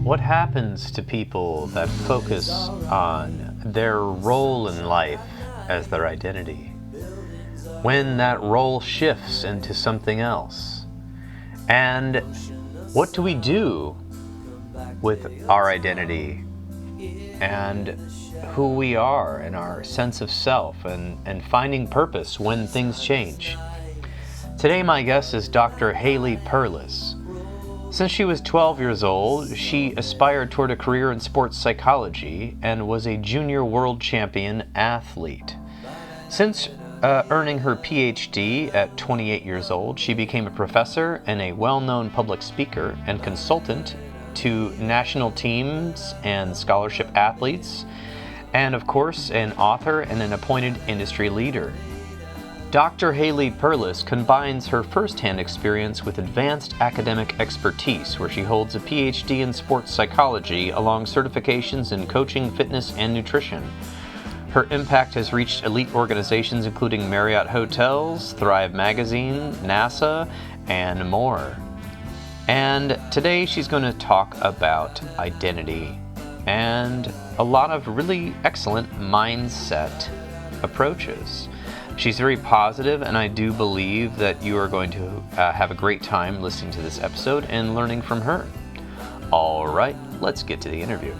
What happens to people that focus on their role in life as their identity? When that role shifts into something else? And what do we do with our identity and who we are and our sense of self and finding purpose when things change? Today my guest is Dr. Haley Perlus. Since she was 12 years old, she aspired toward a career in sports psychology and was a junior world champion athlete. Since earning her Ph.D. at 28 years old, she became a professor and a well-known public speaker and consultant to national teams and scholarship athletes, and of course, an author and an appointed industry leader. Dr. Haley Perlus combines her first-hand experience with advanced academic expertise, where she holds a Ph.D. in sports psychology along certifications in coaching, fitness, and nutrition. Her impact has reached elite organizations including Marriott Hotels, Thrive Magazine, NASA, and more. And today she's going to talk about identity and a lot of really excellent mindset approaches. She's very positive, and I do believe that you are going to have a great time listening to this episode and learning from her. All right, let's get to the interview.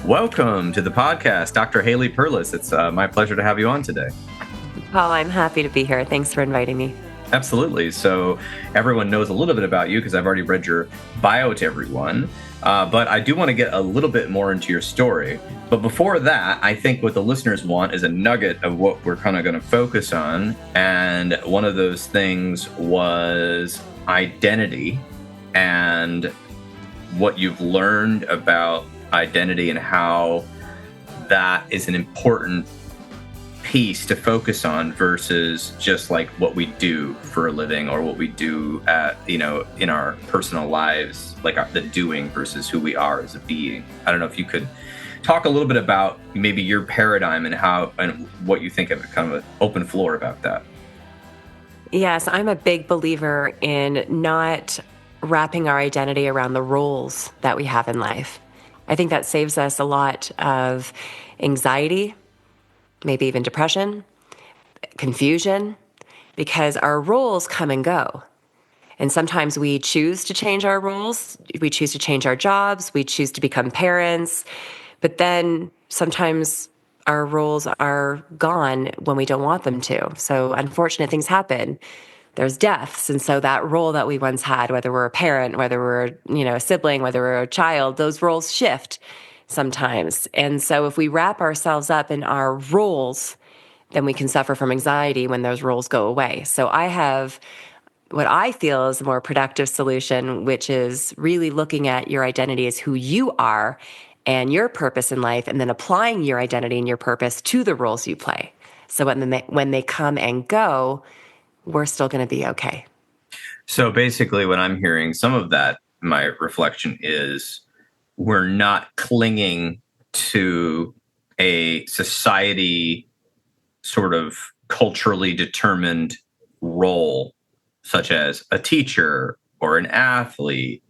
Welcome to the podcast, Dr. Haley Perlus. It's my pleasure to have you on today. Paul, I'm happy to be here. Thanks for inviting me. Absolutely. So everyone knows a little bit about you because I've already read your bio to everyone. But I do want to get a little bit more into your story. But before that, I think what the listeners want is a nugget of what we're kind of going to focus on. And one of those things was identity and what you've learned about identity and how that is an important piece to focus on versus just like what we do for a living or what we do in our personal lives, like the doing versus who we are as a being. I don't know if you could talk a little bit about maybe your paradigm and how and what you think of it, kind of an open floor about that. Yes, I'm a big believer in not wrapping our identity around the roles that we have in life. I think that saves us a lot of anxiety, maybe even depression, confusion, because our roles come and go. And sometimes we choose to change our roles, we choose to change our jobs, we choose to become parents, but then sometimes our roles are gone when we don't want them to. So unfortunate things happen. There's deaths, and so that role that we once had, whether we're a parent, whether we're a sibling, whether we're a child, those roles shift sometimes. And so if we wrap ourselves up in our roles, then we can suffer from anxiety when those roles go away. So I have what I feel is a more productive solution, which is really looking at your identity as who you are and your purpose in life, and then applying your identity and your purpose to the roles you play. So when they come and go, we're still going to be okay. So basically what I'm hearing, some of that, my reflection is, we're not clinging to a society sort of culturally determined role, such as a teacher or an athlete,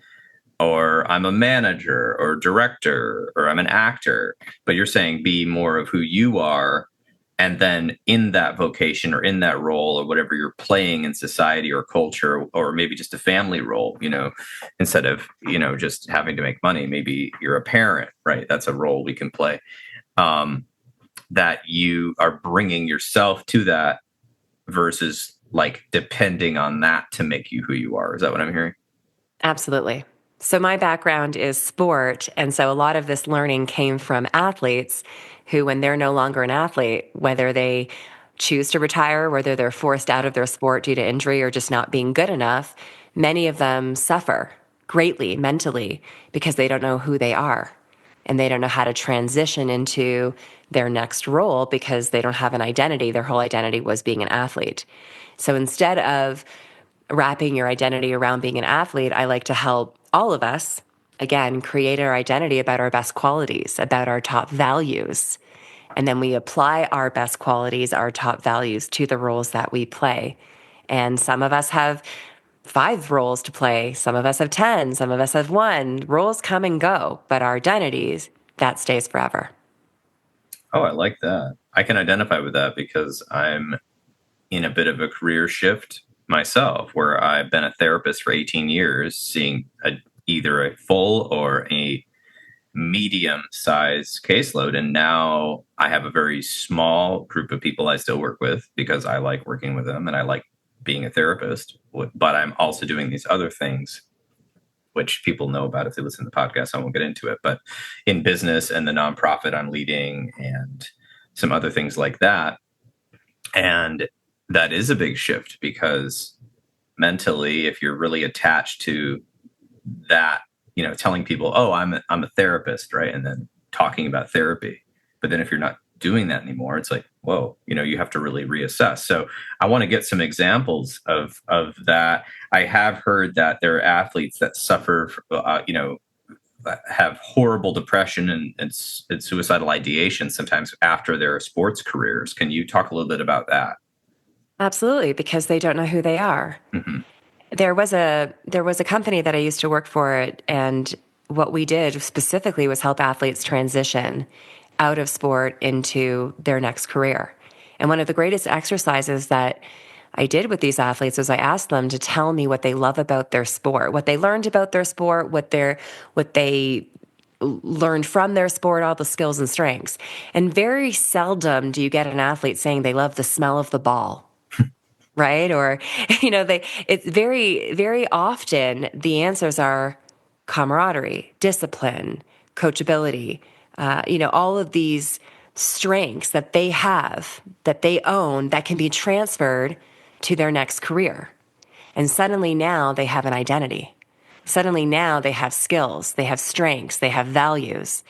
or I'm a manager or director, or I'm an actor. But you're saying be more of who you are. And then in that vocation or in that role or whatever you're playing in society or culture, or maybe just a family role, instead of, just having to make money, maybe you're a parent, right? That's a role we can play, that you are bringing yourself to that versus like depending on that to make you who you are. Is that what I'm hearing? Absolutely. So my background is sport. And so a lot of this learning came from athletes who, when they're no longer an athlete, whether they choose to retire, whether they're forced out of their sport due to injury or just not being good enough, many of them suffer greatly mentally because they don't know who they are. And they don't know how to transition into their next role because they don't have an identity. Their whole identity was being an athlete. So instead of wrapping your identity around being an athlete, I like to help all of us again, create our identity about our best qualities, about our top values. And then we apply our best qualities, our top values to the roles that we play. And some of us have 5 roles to play. Some of us have 10. Some of us have 1. Roles come and go, but our identities, that stays forever. Oh, I like that. I can identify with that because I'm in a bit of a career shift myself, where I've been a therapist for 18 years, seeing either a full or a medium-sized caseload. And now I have a very small group of people I still work with because I like working with them and I like being a therapist. But I'm also doing these other things, which people know about if they listen to the podcast. I won't get into it. But in business and the nonprofit I'm leading and some other things like that. And that is a big shift because mentally, if you're really attached to that, telling people, oh, I'm a therapist, right? And then talking about therapy. But then if you're not doing that anymore, it's like, whoa, you have to really reassess. So I want to get some examples of that. I have heard that there are athletes that suffer, have horrible depression and suicidal ideation sometimes after their sports careers. Can you talk a little bit about that? Absolutely, because they don't know who they are. Mm-hmm. There was a company that I used to work for, and what we did specifically was help athletes transition out of sport into their next career. And one of the greatest exercises that I did with these athletes was I asked them to tell me what they love about their sport, what they learned about their sport, what they learned from their sport, all the skills and strengths. And very seldom do you get an athlete saying they love the smell of the ball. Right? Or, it's very, very often the answers are camaraderie, discipline, coachability, all of these strengths that they have, that they own, that can be transferred to their next career. And suddenly now they have an identity. Suddenly now they have skills, they have strengths, they have values.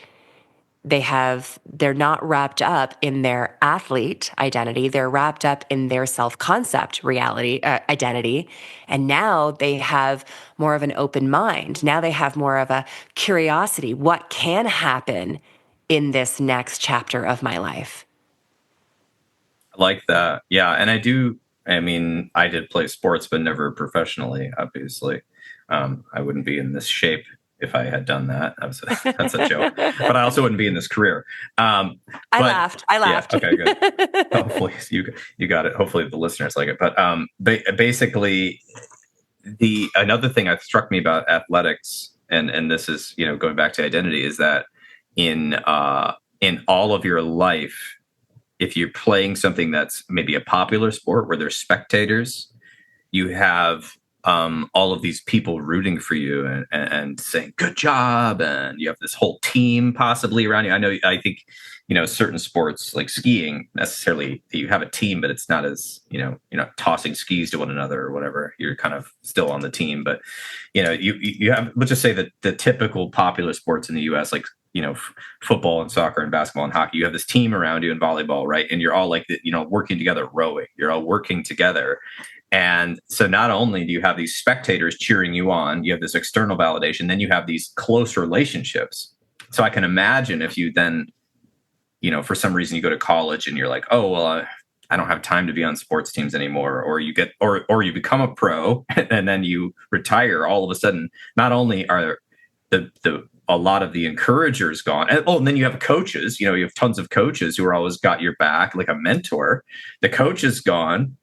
They're not wrapped up in their athlete identity. They're wrapped up in their self-concept identity. And now they have more of an open mind. Now they have more of a curiosity. What can happen in this next chapter of my life? I like that. Yeah. And I did play sports, but never professionally, obviously. I wouldn't be in this shape if I had done that. That's a joke. But I also wouldn't be in this career. I laughed. Yeah, okay, good. Hopefully you got it. Hopefully the listeners like it. But basically, another thing that struck me about athletics, and this is going back to identity, is that in all of your life, if you're playing something that's maybe a popular sport where there's spectators, you have all of these people rooting for you and saying good job, and you have this whole team possibly around you. I think certain sports like skiing, necessarily you have a team, but it's not as you're not tossing skis to one another or whatever. You're kind of still on the team, but you have, let's just say that the typical popular sports in the US, like football and soccer and basketball and hockey, you have this team around you in volleyball, right? And you're all like working together, rowing. You're all working together. And so not only do you have these spectators cheering you on, you have this external validation, then you have these close relationships. So I can imagine if you then, for some reason you go to college and you're like, oh, well, I don't have time to be on sports teams anymore. Or you you become a pro and then you retire. All of a sudden, not only are a lot of the encouragers gone, and then you have coaches, you have tons of coaches who are always got your back, like a mentor. The coach is gone.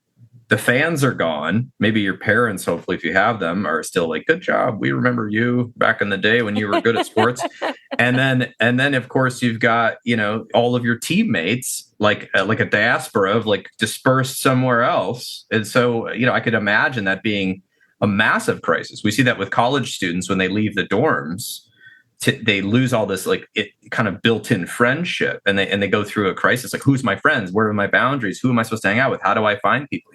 The fans are gone. Maybe your parents, hopefully, if you have them, are still like, good job. We remember you back in the day when you were good at sports. And then, of course, you've got, all of your teammates, like a diaspora of dispersed somewhere else. And so, I could imagine that being a massive crisis. We see that with college students when they leave the dorms. They lose all this kind of built-in friendship, and they go through a crisis. Like, who's my friends? Where are my boundaries? Who am I supposed to hang out with? How do I find people?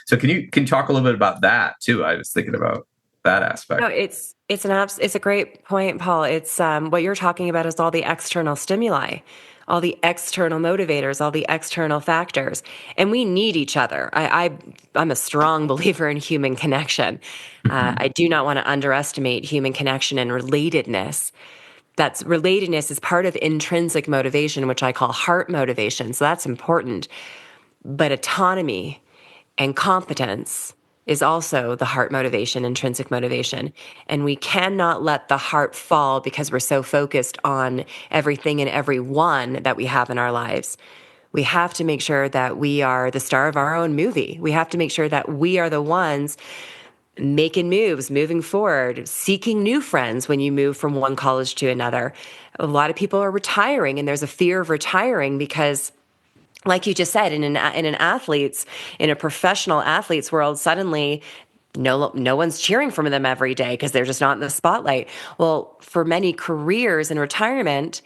So can you talk a little bit about that too? I was thinking about that aspect. No, it's a great point, Paul. It's what you're talking about is all the external stimuli, all the external motivators, all the external factors. And we need each other. I'm a strong believer in human connection. I do not want to underestimate human connection and relatedness. Relatedness is part of intrinsic motivation, which I call heart motivation. So that's important. But autonomy and competence is also the heart motivation, intrinsic motivation. And we cannot let the heart fall because we're so focused on everything and everyone that we have in our lives. We have to make sure that we are the star of our own movie. We have to make sure that we are the ones making moves, moving forward, seeking new friends when you move from one college to another. A lot of people are retiring, and there's a fear of retiring because, like you just said, in a professional athlete's world, suddenly no one's cheering for them every day because they're just not in the spotlight. Well, for many careers in retirement,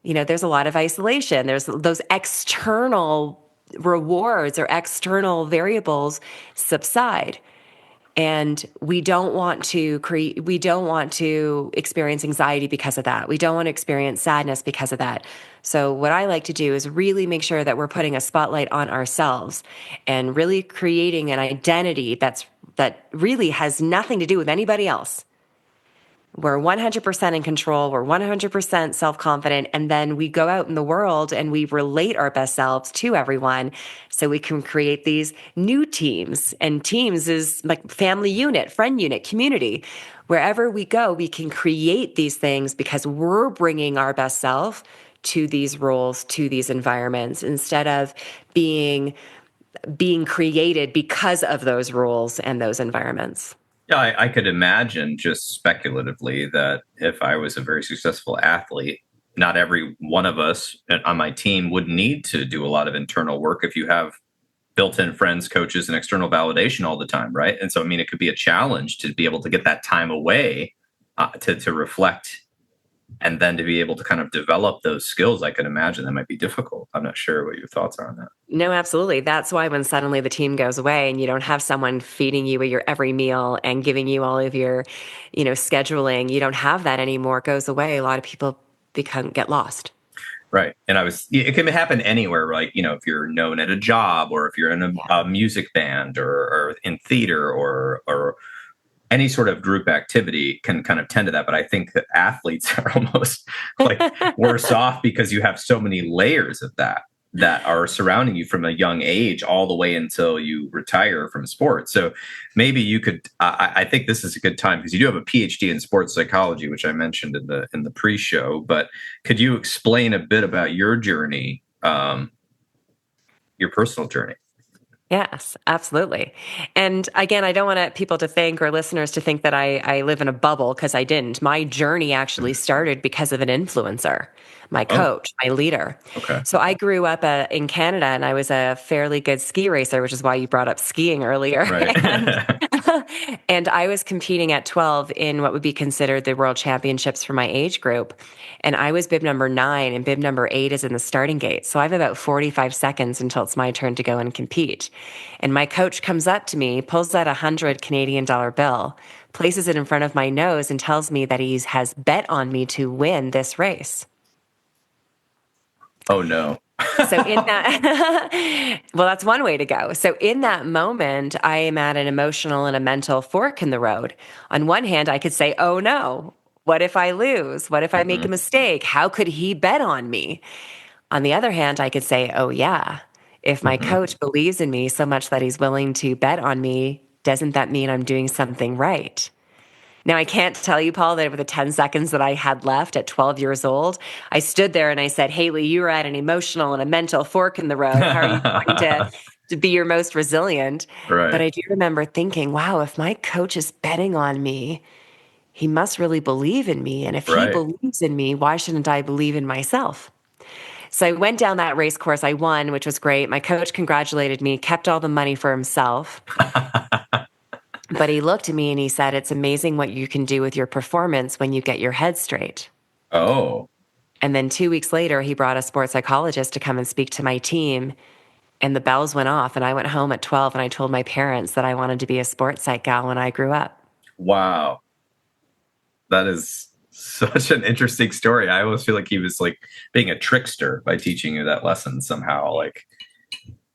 there's a lot of isolation. There's those external rewards or external variables subside. And we don't want to experience anxiety because of that. We don't want to experience sadness because of that. So what I like to do is really make sure that we're putting a spotlight on ourselves and really creating an identity that really has nothing to do with anybody else. We're 100% in control. We're 100% self-confident. And then we go out in the world and we relate our best selves to everyone so we can create these new teams. And teams is like family unit, friend unit, community. Wherever we go, we can create these things because we're bringing our best self to these roles, to these environments, instead of being created because of those roles and those environments. Yeah, I could imagine just speculatively that if I was a very successful athlete, not every one of us on my team would need to do a lot of internal work if you have built-in friends, coaches, and external validation all the time, right? And so, I mean, it could be a challenge to be able to get that time away to reflect and then to be able to kind of develop those skills. I can imagine that might be difficult. I'm not sure what your thoughts are on that. No, absolutely. That's why when suddenly the team goes away and you don't have someone feeding you at your every meal and giving you all of your, scheduling, you don't have that anymore. It goes away. A lot of people get lost. Right. And it can happen anywhere, like, if you're known at a job or if you're in a music band or in theater or any sort of group activity can kind of tend to that. But I think that athletes are almost like worse off because you have so many layers of that are surrounding you from a young age all the way until you retire from sports. So maybe you could, I think this is a good time because you do have a PhD in sports psychology, which I mentioned in the pre-show, but could you explain a bit about your journey, your personal journey? Yes, absolutely. And again, I don't want people to think or listeners to think that I live in a bubble because I didn't. My journey actually started because of an influencer, my coach, my leader. Okay. So I grew up in Canada and I was a fairly good ski racer, which is why you brought up skiing earlier. Right. And I was competing at 12 in what would be considered the world championships for my age group. And I was bib number 9 and bib number 8 is in the starting gate. So I have about 45 seconds until it's my turn to go and compete. And my coach comes up to me, pulls out $100 Canadian bill, places it in front of my nose and tells me that he has bet on me to win this race. Oh, no. So in that, well, that's one way to go. So in that moment, I am at an emotional and a mental fork in the road. On one hand, I could say, oh no, what if I lose? What if I make a mistake? How could he bet on me? On the other hand, I could say, oh yeah, if my coach believes in me so much that he's willing to bet on me, doesn't that mean I'm doing something right? Now, I can't tell you, Paul, that over the 10 seconds that I had left at 12 years old, I stood there and I said, Haley, you are at an emotional and a mental fork in the road. How are you going to be your most resilient? Right. But I do remember thinking, wow, if my coach is betting on me, he must really believe in me. And if he believes in me, why shouldn't I believe in myself? So I went down that race course. I won, which was great. My coach congratulated me, kept all the money for himself. But he looked at me and he said, it's amazing what you can do with your performance when you get your head straight. Oh. And then 2 weeks later, he brought a sports psychologist to come and speak to my team. And the bells went off. And I went home at 12 and I told my parents that I wanted to be a sports psych gal when I grew up. Wow. That is such an interesting story. I always feel like he was like being a trickster by teaching you that lesson somehow. Like,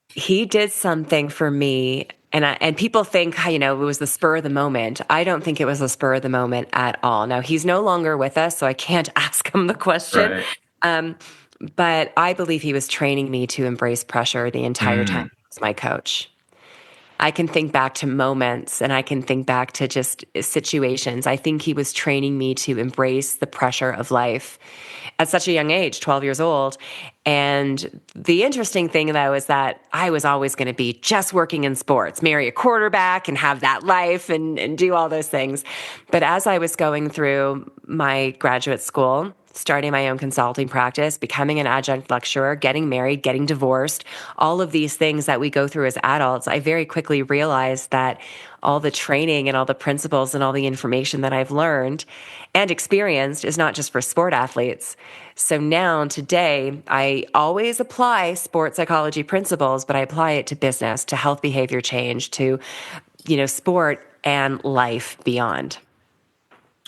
he did something for me, and people think, it was the spur of the moment. I don't think it was the spur of the moment at all. Now, he's no longer with us, so I can't ask him the question. right. But I believe he was training me to embrace pressure the entire time he was my coach. I can think back to moments, and I can think back to just situations. I think he was training me to embrace the pressure of life at such a young age, 12 years old. And the interesting thing, though, is that I was always going to be just working in sports, marry a quarterback and have that life and do all those things. But as I was going through my graduate school, starting my own consulting practice, becoming an adjunct lecturer, getting married, getting divorced, all of these things that we go through as adults, I very quickly realized that all the training and all the principles and all the information that I've learned and experienced is not just for sport athletes. So now, today, I always apply sports psychology principles, but I apply it to business, to health behavior change, to, sport and life beyond.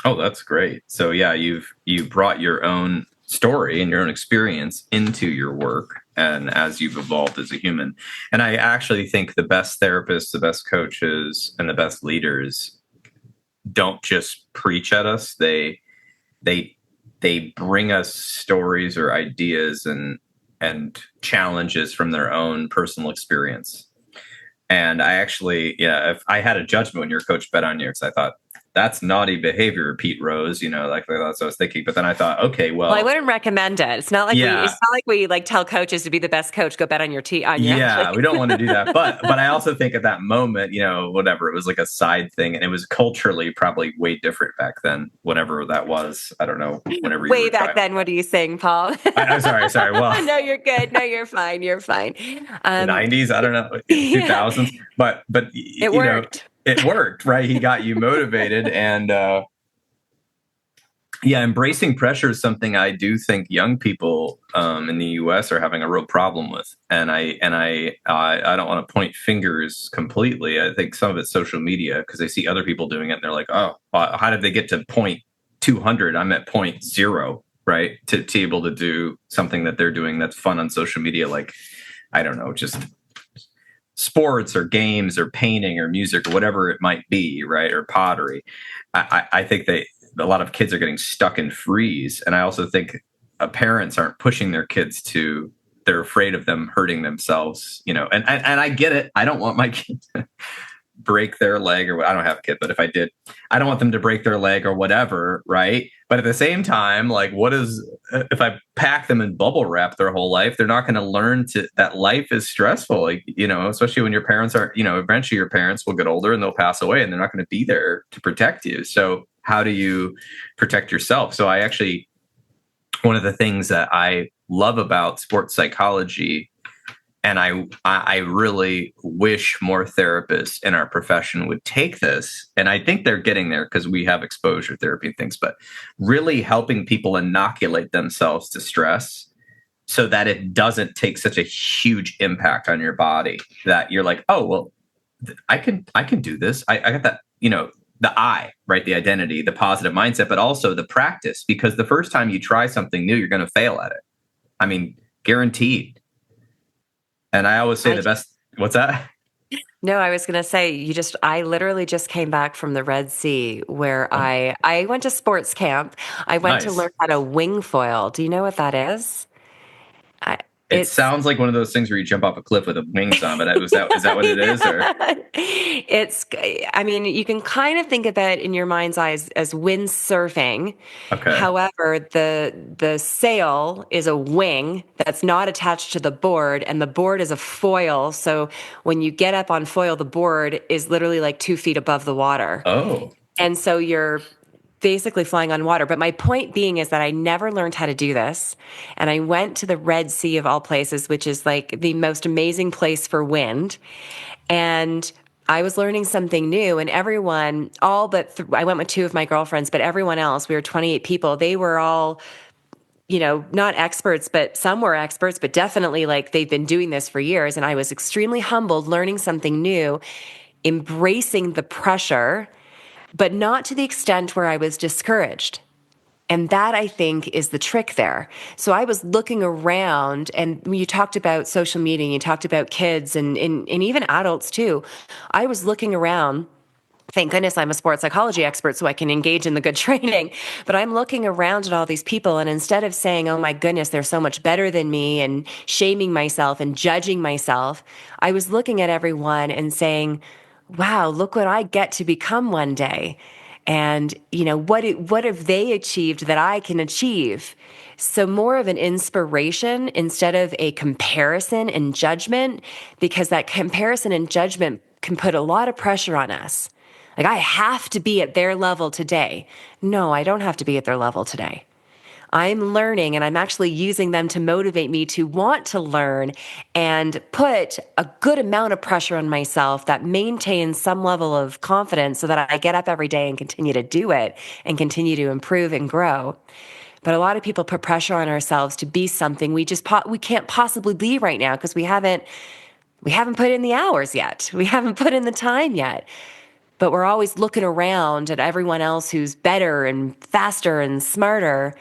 Oh, that's great. So yeah, you brought your own story and your own experience into your work, and as you've evolved as a human. And I actually think the best therapists, the best coaches, and the best leaders don't just preach at us. They bring us stories or ideas and challenges from their own personal experience. And I actually, if I had a judgment when your coach bet on you, because I thought, that's naughty behavior, Pete Rose, like that's what I was thinking. But then I thought, okay, well, I wouldn't recommend it. It's not like we tell coaches to be the best coach, go bet on your team. Yeah, we don't want to do that. But I also think at that moment, whatever, it was like a side thing, and it was culturally probably way different back then, whatever that was. I don't know. Whenever you way back then, what are you saying, Paul? I'm sorry. Well, no, you're good. No, you're fine. You're fine. The 90s, I don't know, 2000s, but it worked. It worked, right? He got you motivated, and embracing pressure is something I do think young people in the U.S. are having a real problem with, and I don't want to point fingers completely. I think some of it's social media, because they see other people doing it, and they're like, oh, how did they get to point 200? I'm at point 0, right? To be able to do something that they're doing that's fun on social media, like, I don't know, just sports or games or painting or music or whatever it might be, right? Or pottery. I think a lot of kids are getting stuck in freeze. And I also think parents aren't pushing their kids they're afraid of them hurting themselves, and I get it. I don't want my kids to break their leg, or I don't have a kid, but if I did, I don't want them to break their leg or whatever, right? But at the same time, like, if I pack them in bubble wrap their whole life, they're not going to learn that life is stressful, like, especially when your parents are, eventually your parents will get older and they'll pass away, and they're not going to be there to protect you. So how do you protect yourself? So one of the things that I love about sports psychology, and I really wish more therapists in our profession would take this. And I think they're getting there because we have exposure therapy and things, but really helping people inoculate themselves to stress so that it doesn't take such a huge impact on your body that you're like, oh, well, I can do this. I got that, the I, right? The identity, the positive mindset, but also the practice, because the first time you try something new, you're going to fail at it. I mean, guaranteed. And I always say the best, what's that? No, I was going to say, I literally just came back from the Red Sea, where I went to sports camp. I went to learn how to wing foil. Do you know what that is? It sounds like one of those things where you jump off a cliff with a wings on, but is that what it is? Or? You can kind of think of it in your mind's eye as windsurfing. Okay. However, the sail is a wing that's not attached to the board, and the board is a foil. So when you get up on foil, the board is literally like 2 feet above the water. Oh. And so you're basically flying on water. But my point being is that I never learned how to do this. And I went to the Red Sea of all places, which is like the most amazing place for wind. And I was learning something new, and everyone, I went with 2 of my girlfriends, but everyone else, we were 28 people. They were all, not experts, but some were experts, but definitely like they've been doing this for years. And I was extremely humbled, learning something new, embracing the pressure, but not to the extent where I was discouraged. And that, I think, is the trick there. So I was looking around, and when you talked about social media, you talked about kids and even adults too. I was looking around. Thank goodness I'm a sports psychology expert so I can engage in the good training. But I'm looking around at all these people, and instead of saying, oh my goodness, they're so much better than me, and shaming myself and judging myself, I was looking at everyone and saying, wow, look what I get to become one day. And, what have they achieved that I can achieve? So more of an inspiration instead of a comparison and judgment, because that comparison and judgment can put a lot of pressure on us. Like, I have to be at their level today. No, I don't have to be at their level today. I'm learning, and I'm actually using them to motivate me to want to learn and put a good amount of pressure on myself that maintains some level of confidence so that I get up every day and continue to do it and continue to improve and grow. But a lot of people put pressure on ourselves to be something we can't possibly be right now because we haven't put in the hours yet. We haven't put in the time yet. But we're always looking around at everyone else who's better and faster and smarter.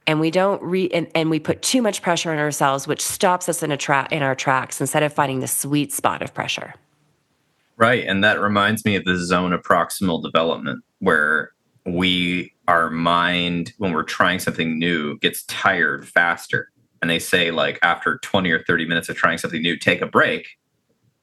And we don't and we put too much pressure on ourselves, which stops us in our tracks instead of finding the sweet spot of pressure. Right. And that reminds me of the zone of proximal development, where our mind, when we're trying something new, gets tired faster. And they say, like, after 20 or 30 minutes of trying something new, take a break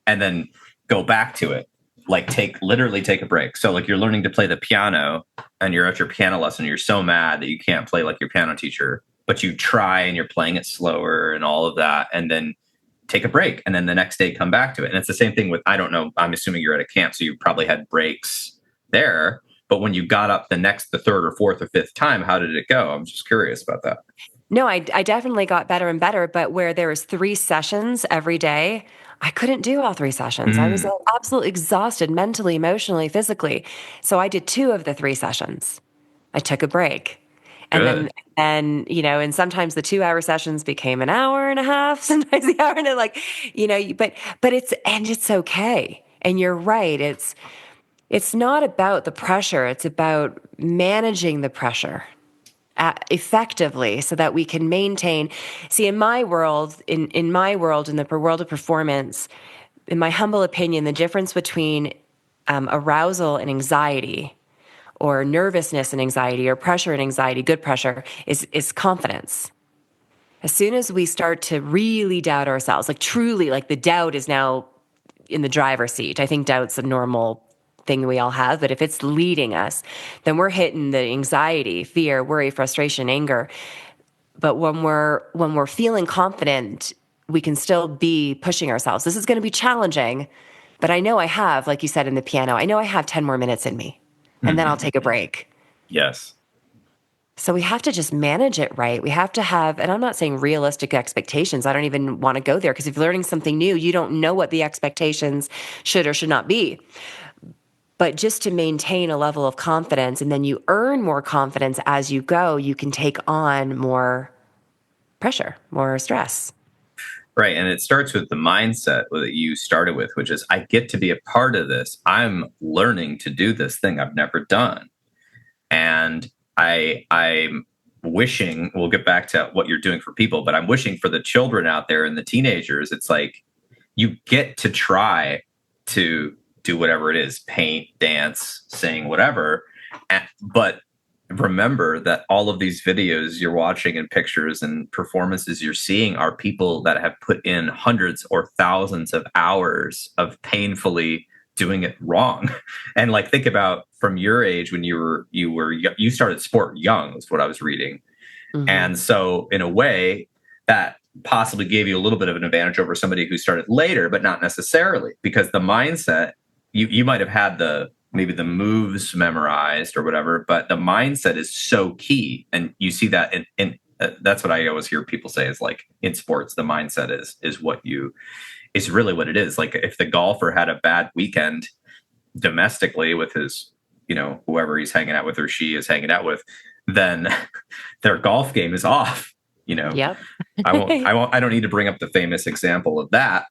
and then go back to it. Like, literally take a break. So, like, you're learning to play the piano and you're at your piano lesson. You're so mad that you can't play like your piano teacher, but you try and you're playing it slower and all of that. And then take a break. And then the next day come back to it. And it's the same thing with, I don't know, I'm assuming you're at a camp, so you probably had breaks there. But when you got up the third or fourth or fifth time, how did it go? I'm just curious about that. No, I definitely got better and better. But where there was 3 sessions every day, I couldn't do all 3 sessions. I was absolutely exhausted mentally, emotionally, physically. So I did 2 of the 3 sessions. I took a break. And then, and sometimes the 2-hour sessions became an hour and a half, sometimes the hour and but it's okay. And you're right. It's not about the pressure. It's about managing the pressure effectively so that we can maintain. See, in my world, in the world of performance, in my humble opinion, the difference between arousal and anxiety, or nervousness and anxiety, or pressure and anxiety, good pressure, is confidence. As soon as we start to really doubt ourselves, like truly, like the doubt is now in the driver's seat. I think doubt's a normal thing we all have, but if it's leading us, then we're hitting the anxiety, fear, worry, frustration, anger. But when we're feeling confident, we can still be pushing ourselves. This is going to be challenging, but I know I have, like you said in the piano, I know I have 10 more minutes in me, and then I'll take a break. Yes. So we have to just manage it right. We have to have, and I'm not saying realistic expectations. I don't even want to go there, because if you're learning something new, you don't know what the expectations should or should not be. But just to maintain a level of confidence, and then you earn more confidence as you go, you can take on more pressure, more stress. Right. And it starts with the mindset that you started with, which is, I get to be a part of this. I'm learning to do this thing I've never done. And I'm wishing, we'll get back to what you're doing for people, but I'm wishing for the children out there and the teenagers, it's like, you get to try to do whatever it is, paint, dance, sing, whatever. But remember that all of these videos you're watching and pictures and performances you're seeing are people that have put in hundreds or thousands of hours of painfully doing it wrong. And like, think about from your age when you started sport young, is what I was reading. Mm-hmm. And so in a way that possibly gave you a little bit of an advantage over somebody who started later, but not necessarily, because the mindset, you might have had maybe the moves memorized or whatever, but the mindset is so key. And you see that in that's what I always hear people say, is like, in sports, the mindset is really what it is. Like, if the golfer had a bad weekend domestically with his, whoever he's hanging out with or she is hanging out with, then their golf game is off. Yep. I don't need to bring up the famous example of that.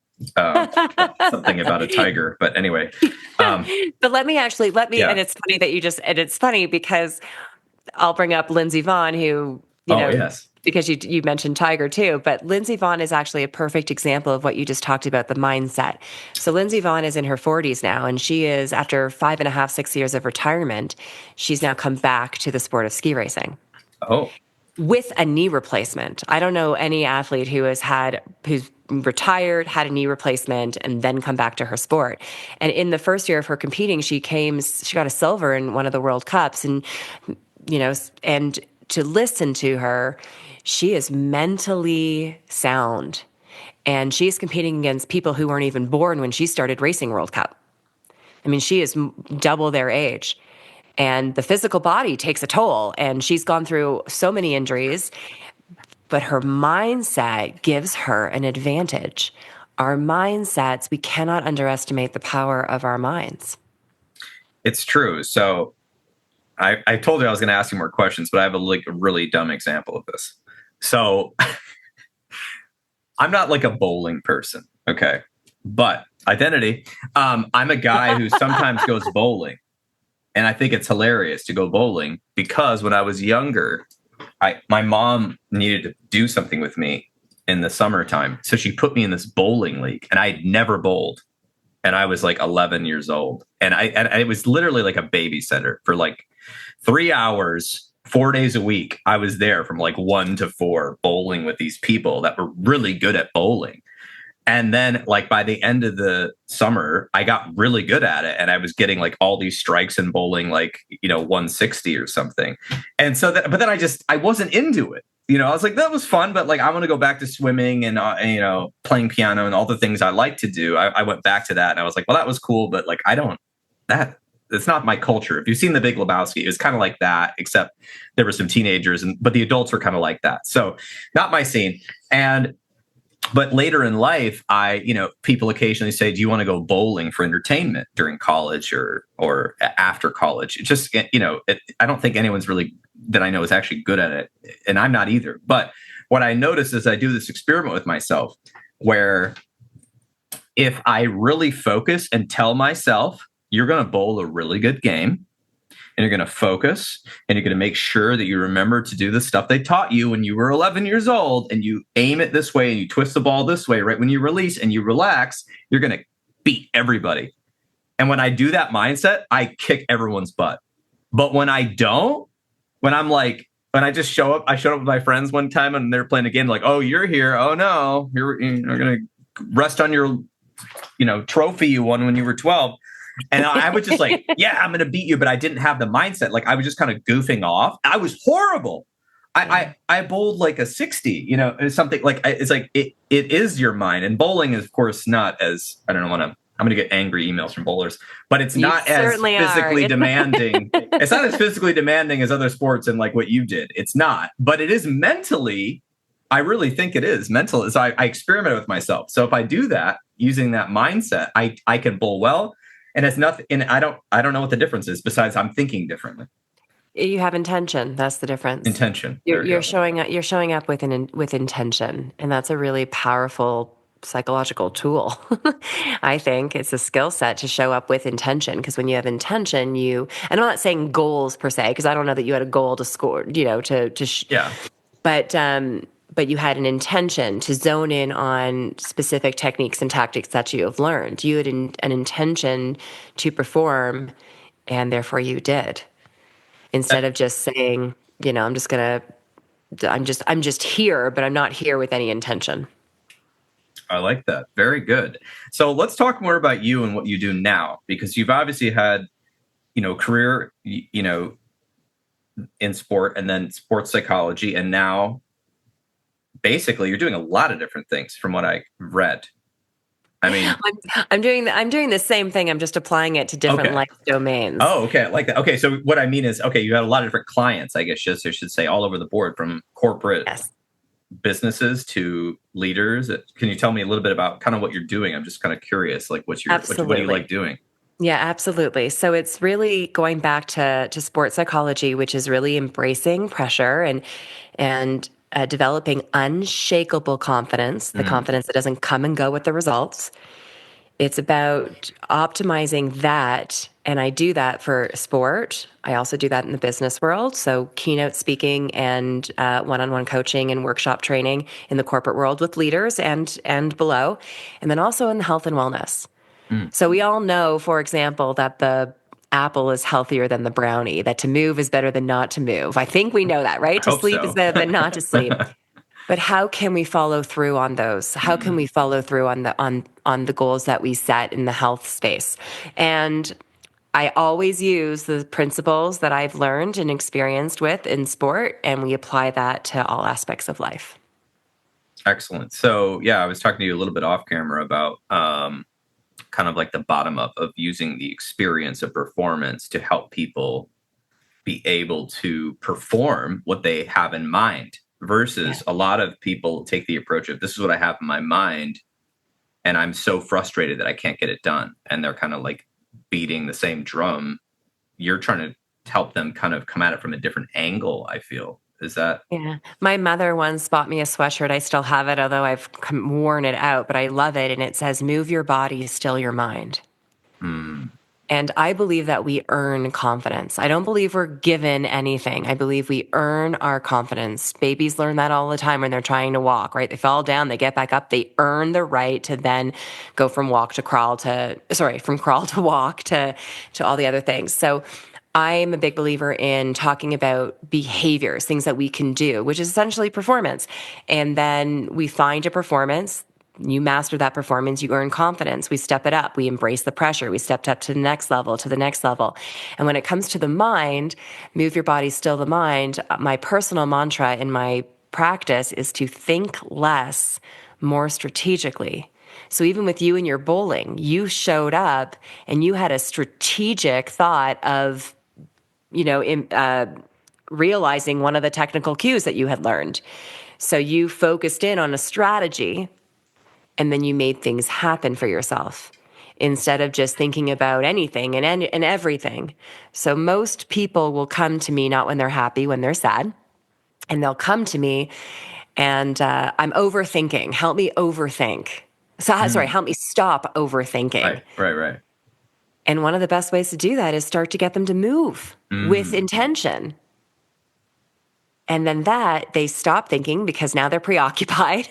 Something about a tiger, but anyway. But let me, yeah. and it's funny that and it's funny because I'll bring up Lindsey Vonn, who, Yes. because you mentioned Tiger too, but Lindsey Vonn is actually a perfect example of what you just talked about, the mindset. So Lindsey Vonn is in her 40s now, and she is, after 5.5, 6 years of retirement, she's now come back to the sport of ski racing. Oh. With a knee replacement. I don't know any athlete who's retired, had a knee replacement, and then come back to her sport. And in the first year of her competing, she got a silver in one of the World Cups. And, and to listen to her, she is mentally sound. And she's competing against people who weren't even born when she started racing World Cup. I mean, she is double their age. And the physical body takes a toll, and she's gone through so many injuries, but her mindset gives her an advantage. Our mindsets, we cannot underestimate the power of our minds. It's true. So I told you I was going to ask you more questions, but I have a really dumb example of this. So I'm not like a bowling person, okay? But identity, I'm a guy who sometimes goes bowling. And I think it's hilarious to go bowling because when I was younger, my mom needed to do something with me in the summertime. So she put me in this bowling league, and I had never bowled. And I was like 11 years old. And I was literally like a babysitter for like 3 hours, 4 days a week. I was there from like 1 to 4 bowling with these people that were really good at bowling. And then like by the end of the summer, I got really good at it. And I was getting like all these strikes in bowling, like, 160 or something. And so but then I wasn't into it. I was like, that was fun, but like, I want to go back to swimming and playing piano and all the things I like to do. I went back to that and I was like, well, that was cool, but like, it's not my culture. If you've seen The Big Lebowski, it was kind of like that, except there were some teenagers but the adults were kind of like that. So not my scene. But later in life, people occasionally say, do you want to go bowling for entertainment during college or after college? It just, I don't think anyone's really that I know is actually good at it. And I'm not either. But what I notice is I do this experiment with myself where if I really focus and tell myself, you're going to bowl a really good game, and you're going to focus, and you're going to make sure that you remember to do the stuff they taught you when you were 11 years old, and you aim it this way and you twist the ball this way, right? When you release and you relax, you're going to beat everybody. And when I do that mindset, I kick everyone's butt. But when I don't, when I just show up, I showed up with my friends one time and they're playing a game like, oh, you're here. Oh no, you're going to rest on your, trophy you won when you were 12. And I was just like, yeah, I'm going to beat you. But I didn't have the mindset. Like I was just kind of goofing off. I was horrible. I bowled like a 60, something like it's like it is your mind. And bowling is, of course, not as I'm going to get angry emails from bowlers, but it's not as physically demanding. It's not as physically demanding as other sports and like what you did. It's not. But it is mentally. I really think it is mental. So I experimented with myself. So if I do that using that mindset, I can bowl well. And it's nothing. And I don't know what the difference is besides I'm thinking differently. You have intention. That's the difference. Intention. You're showing up. You're showing up with intention, and that's a really powerful psychological tool. I think it's a skill set to show up with intention, because when you have intention, and I'm not saying goals per se, because I don't know that you had a goal to score. Yeah. But you had an intention to zone in on specific techniques and tactics that you have learned. You had an intention to perform, and therefore you did. Instead of just saying, I'm just here, but I'm not here with any intention. I like that. Very good. So let's talk more about you and what you do now, because you've obviously had, career, in sport and then sports psychology, and now basically you're doing a lot of different things from what I read. I mean, I'm doing the same thing. I'm just applying it to different life domains. Oh, okay. I like that. Okay. So what I mean is, you had a lot of different clients, I guess I should say, all over the board, from corporate businesses to leaders. Can you tell me a little bit about kind of what you're doing? I'm just kind of curious, like what do you like doing? Yeah, absolutely. So it's really going back to sports psychology, which is really embracing pressure and developing unshakable confidence, the confidence that doesn't come and go with the results, It's about optimizing that. And I do that for sport. I also do that in the business world. So keynote speaking and one-on-one coaching and workshop training in the corporate world with leaders and below. And then also in health and wellness. So we all know, for example, that the apple is healthier than the brownie, that to move is better than not to move. I think we know that, right? I To hope sleep so. is better than not to sleep. But how can we follow through on those? How can we follow through on the goals that we set in the health space? And I always use the principles that I've learned and experienced with in sport, and we apply that to all aspects of life. Excellent. So yeah, I was talking to you a little bit off camera about kind of like the bottom up of using the experience of performance to help people be able to perform what they have in mind versus a lot of people take the approach of this is what I have in my mind and I'm so frustrated that I can't get it done. And they're kind of like beating the same drum. You're trying to help them kind of come at it from a different angle, I feel. Is that? Yeah. My mother once bought me a sweatshirt. I still have it, although I've worn it out, but I love it. And it says, move your body, still your mind. And I believe that we earn confidence. I don't believe we're given anything. I believe we earn our confidence. Babies learn that all the time when they're trying to walk, right? They fall down, they get back up, they earn the right to then go from crawl to walk to all the other things. So I'm a big believer in talking about behaviors, things that we can do, which is essentially performance. And then we find a performance. You master that performance, you earn confidence. We step it up. We embrace the pressure. We stepped up to the next level, to the next level. And when it comes to the mind, move your body, still the mind. My personal mantra in my practice is to think less, more strategically. So even with you and your bowling, you showed up and you had a strategic thought of, realizing one of the technical cues that you had learned. So you focused in on a strategy and then you made things happen for yourself instead of just thinking about anything and everything. So most people will come to me not when they're happy, when they're sad. And they'll come to me and I'm overthinking. Help me overthink. Help me stop overthinking. Right. And one of the best ways to do that is start to get them to move with intention. And then they stop thinking because now they're preoccupied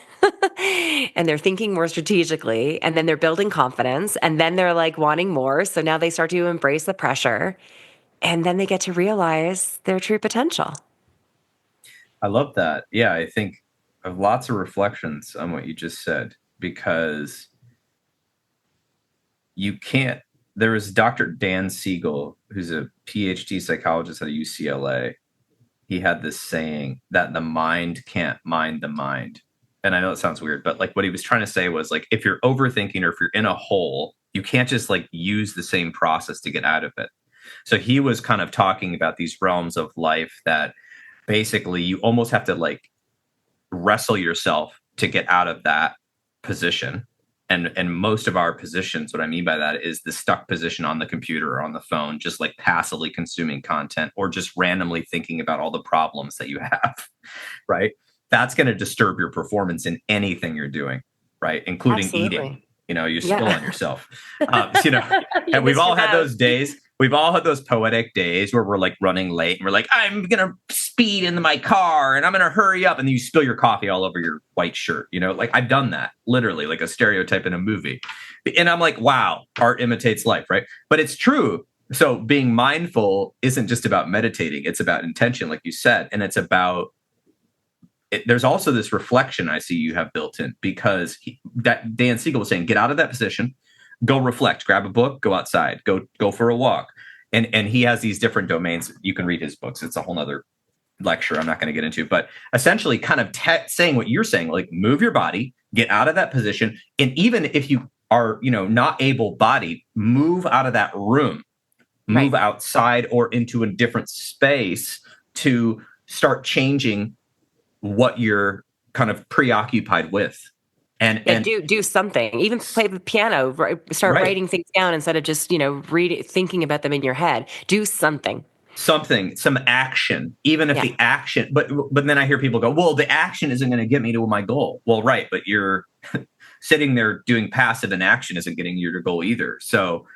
and they're thinking more strategically, and then they're building confidence, and then they're like wanting more. So now they start to embrace the pressure, and then they get to realize their true potential. I love that. Yeah, I think I have lots of reflections on what you just said, because there was Dr. Dan Siegel, who's a Ph.D. psychologist at UCLA. He had this saying that the mind can't mind the mind. And I know it sounds weird, but like what he was trying to say was like, if you're overthinking or if you're in a hole, you can't just like use the same process to get out of it. So he was kind of talking about these realms of life that basically you almost have to like wrestle yourself to get out of that position. And most of our positions, what I mean by that is the stuck position on the computer or on the phone, just like passively consuming content or just randomly thinking about all the problems that you have, right? That's going to disturb your performance in anything you're doing, right? Including eating. You're still on yourself. And we've all had those days. We've all had those poetic days where we're like running late and we're like, I'm going to speed into my car and I'm going to hurry up. And then you spill your coffee all over your white shirt. Like I've done that literally, like a stereotype in a movie. And I'm like, wow, art imitates life, right? But it's true. So being mindful isn't just about meditating. It's about intention, like you said. And it's about there's also this reflection I see you have built in, because that Dan Siegel was saying, get out of that position, go reflect, grab a book, go outside, go for a walk. And he has these different domains. You can read his books. It's a whole nother lecture I'm not going to get into, but essentially kind of saying what you're saying, like move your body, get out of that position. And even if you are, not able-bodied, move out of that room, move outside or into a different space to start changing what you're kind of preoccupied with. And do something, even play the piano, start writing things down instead of just, thinking about them in your head. Do something, some action, even if the action, but then I hear people go, well, the action isn't going to get me to my goal. Well, right. But you're sitting there doing passive inaction isn't getting you your goal either. So,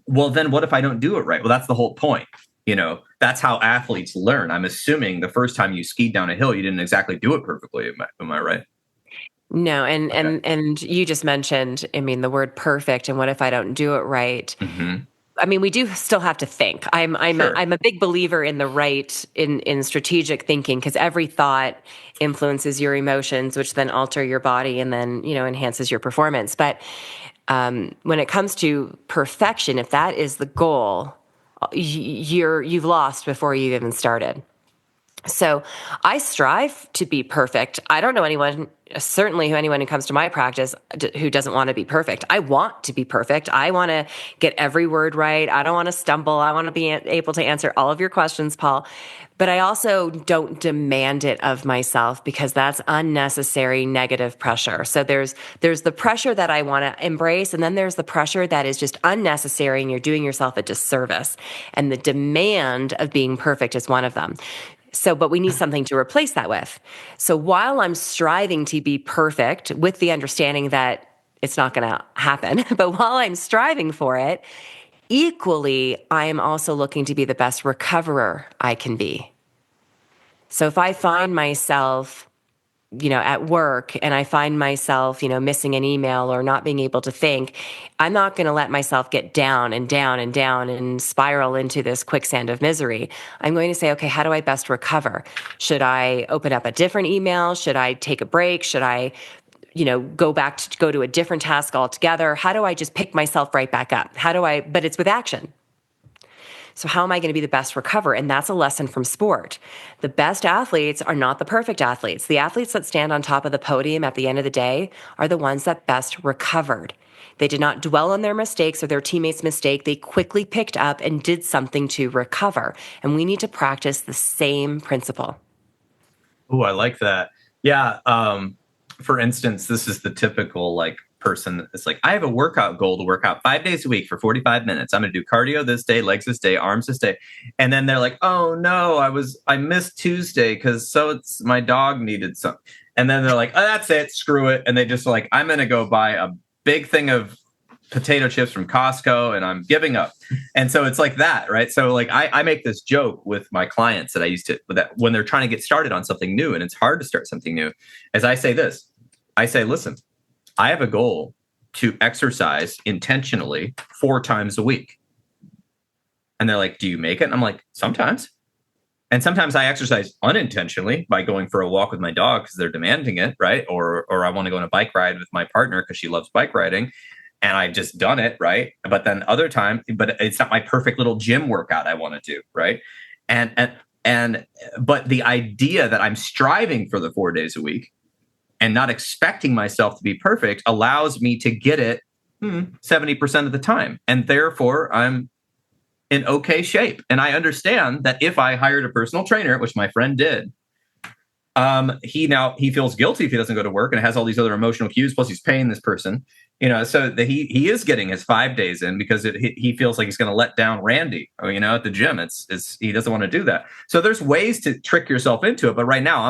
well, then what if I don't do it right? Well, that's the whole point. That's how athletes learn. I'm assuming the first time you skied down a hill, you didn't exactly do it perfectly. Am I right? No, Okay. and you just mentioned, I mean, the word perfect, and what if I don't do it right? Mm-hmm. I mean, we do still have to think. Sure. I'm a big believer in the right in strategic thinking, because every thought influences your emotions, which then alter your body and then enhances your performance. But when it comes to perfection, if that is the goal, you've lost before you even started. So I strive to be perfect. I don't know anyone, certainly anyone who comes to my practice who doesn't want to be perfect. I want to be perfect. I want to get every word right. I don't want to stumble. I want to be able to answer all of your questions, Paul. But I also don't demand it of myself, because that's unnecessary negative pressure. So there's the pressure that I want to embrace, and then there's the pressure that is just unnecessary and you're doing yourself a disservice. And the demand of being perfect is one of them. So, but we need something to replace that with. So while I'm striving to be perfect with the understanding that it's not going to happen, but while I'm striving for it, equally, I am also looking to be the best recoverer I can be. So if I find myself at work and I find myself, missing an email or not being able to think, I'm not going to let myself get down and down and down and spiral into this quicksand of misery. I'm going to say, okay, how do I best recover? Should I open up a different email? Should I take a break? Should I, go to a different task altogether? How do I just pick myself right back up? But it's with action. So how am I going to be the best recover? And that's a lesson from sport. The best athletes are not the perfect athletes. The athletes that stand on top of the podium at the end of the day are the ones that best recovered. They did not dwell on their mistakes or their teammates' mistake. They quickly picked up and did something to recover. And we need to practice the same principle. Oh, I like that. Yeah. For instance, this is the typical person that's like, I have a workout goal to work out 5 days a week for 45 minutes. I'm going to do cardio this day, legs this day, arms this day. And then they're like, oh no, I missed Tuesday because it's my dog needed something. And then they're like, oh, that's it. Screw it. And they just I'm going to go buy a big thing of potato chips from Costco and I'm giving up. And so it's like that, right? So I make this joke with my clients that I used to, that when they're trying to get started on something new and it's hard to start something new, as I say this, I say, listen, I have a goal to exercise intentionally 4 times a week. And they're like, do you make it? And I'm like, sometimes. And sometimes I exercise unintentionally by going for a walk with my dog because they're demanding it, right? Or I want to go on a bike ride with my partner because she loves bike riding. And I've just done it, right? But then other time, but it's not my perfect little gym workout I want to do, right? But the idea that I'm striving for the 4 days a week and not expecting myself to be perfect allows me to get it 70% of the time. And therefore, I'm in okay shape. And I understand that if I hired a personal trainer, which my friend did, he feels guilty if he doesn't go to work and has all these other emotional cues. Plus, he's paying this person, so that he is getting his 5 days in because he feels like he's going to let down Randy, at the gym. It's he doesn't want to do that. So there's ways to trick yourself into it. But right now,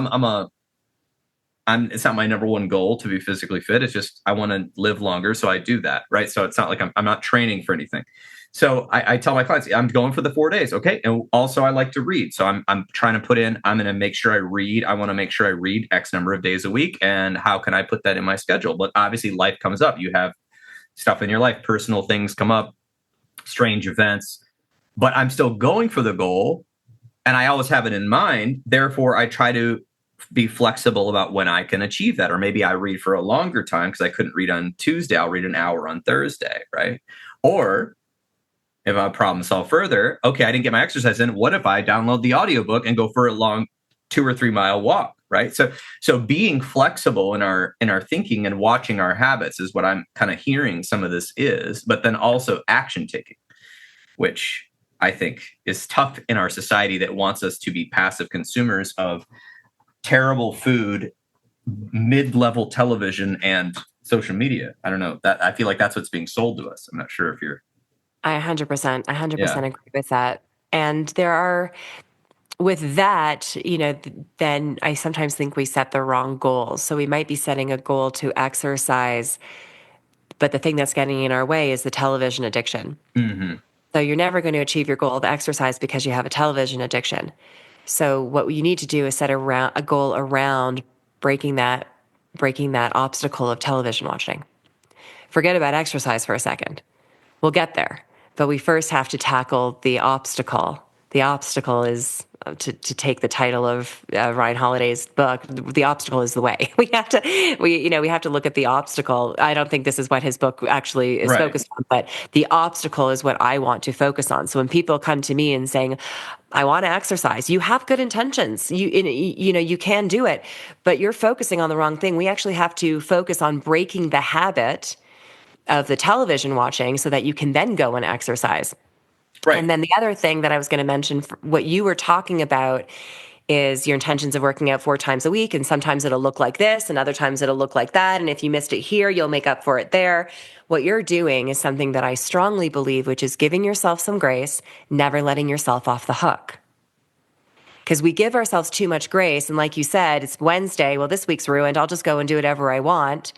it's not my number one goal to be physically fit. It's just I want to live longer, so I do that, right? So it's not like I'm not training for anything. So I tell my clients, I'm going for the 4 days. Okay. And also I like to read. So I'm trying to put in, I'm going to make sure I read. I want to make sure I read X number of days a week. And how can I put that in my schedule? But obviously life comes up. You have stuff in your life, personal things come up, strange events, but I'm still going for the goal. And I always have it in mind. Therefore, I try to be flexible about when I can achieve that. Or maybe I read for a longer time because I couldn't read on Tuesday. I'll read an hour on Thursday, right? Or if I problem solve further, okay, I didn't get my exercise in. What if I download the audiobook and go for a long 2 or 3 mile walk, right? So being flexible in our thinking and watching our habits is what I'm kind of hearing some of this is, but then also action taking, which I think is tough in our society that wants us to be passive consumers of terrible food, mid-level television, and social media. I don't know. That I feel like that's what's being sold to us. I'm not sure if you're... I 100% agree with that. And there are with that, then I sometimes think we set the wrong goals. So we might be setting a goal to exercise, but the thing that's getting in our way is the television addiction. Mm-hmm. So you're never going to achieve your goal of exercise because you have a television addiction. So what you need to do is set a goal around breaking that obstacle of television watching. Forget about exercise for a second. We'll get there, but we first have to tackle the obstacle. The obstacle is to take the title of Ryan Holiday's book. The obstacle is the way. We have to look at the obstacle. I don't think this is what his book actually is focused on, but the obstacle is what I want to focus on. So when people come to me and saying, I want to exercise, you have good intentions. You can do it, but you're focusing on the wrong thing. We actually have to focus on breaking the habit of the television watching so that you can then go and exercise. Right. And then the other thing that I was going to mention, what you were talking about, is your intentions of working out 4 times a week. And sometimes it'll look like this and other times it'll look like that. And if you missed it here, you'll make up for it there. What you're doing is something that I strongly believe, which is giving yourself some grace, never letting yourself off the hook. Because we give ourselves too much grace. And like you said, it's Wednesday. Well, this week's ruined. I'll just go and do whatever I want.